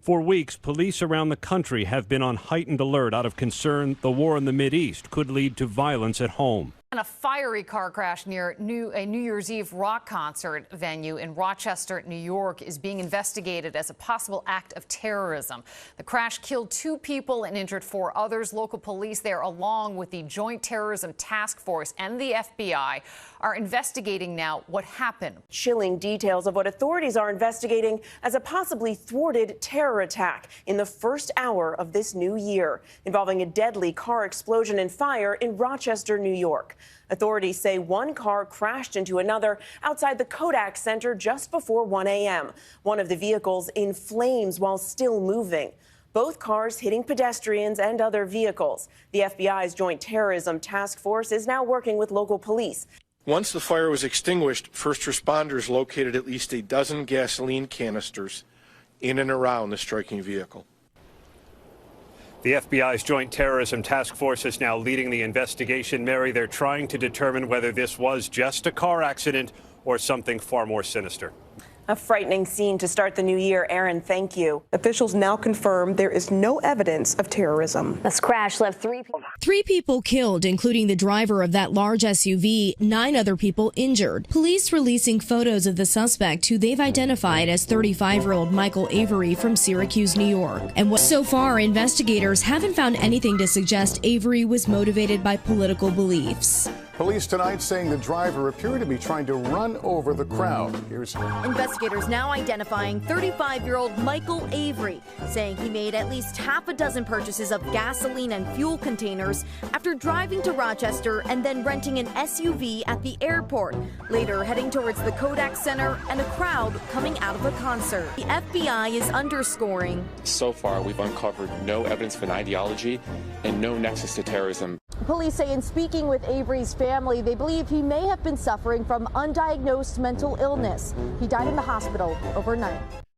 For weeks, police around the country have been on heightened alert out of concern the war in the Mideast could lead to violence at home. And a fiery car crash near a New Year's Eve rock concert venue in Rochester, New York, is being investigated as a possible act of terrorism. The crash killed 2 people and injured 4 others. Local police there, along with the Joint Terrorism Task Force and the FBI, are investigating now what happened. Chilling details of what authorities are investigating as a possibly thwarted terror attack in the first hour of this new year, involving a deadly car explosion and fire in Rochester, New York. Authorities say one car crashed into another outside the Kodak Center just before 1 a.m. One of the vehicles in flames while still moving. Both cars hitting pedestrians and other vehicles. The FBI's Joint Terrorism Task Force is now working with local police. Once the fire was extinguished, first responders located at least a dozen gasoline canisters in and around the striking vehicle. The FBI's Joint Terrorism Task Force is now leading the investigation. Mary, they're trying to determine whether this was just a car accident or something far more sinister. A frightening scene to start the new year. Aaron, thank you. Officials now confirm there is no evidence of terrorism. This crash left 3 people. 3 people killed, including the driver of that large SUV, 9 other people injured. Police releasing photos of the suspect, who they've identified as 35-year-old Michael Avery from Syracuse, New York. And so far, investigators haven't found anything to suggest Avery was motivated by political beliefs. Police tonight saying the driver appeared to be trying to run over the crowd. Here's Investigators now identifying 35-year-old Michael Avery, saying he made at least half a dozen purchases of gasoline and fuel containers after driving to Rochester and then renting an SUV at the airport, later heading towards the Kodak Center and a crowd coming out of a concert. The FBI is underscoring. So far, we've uncovered no evidence of an ideology and no nexus to terrorism. Police say in speaking with Avery's family, they believe he may have been suffering from undiagnosed mental illness. He died in the hospital overnight.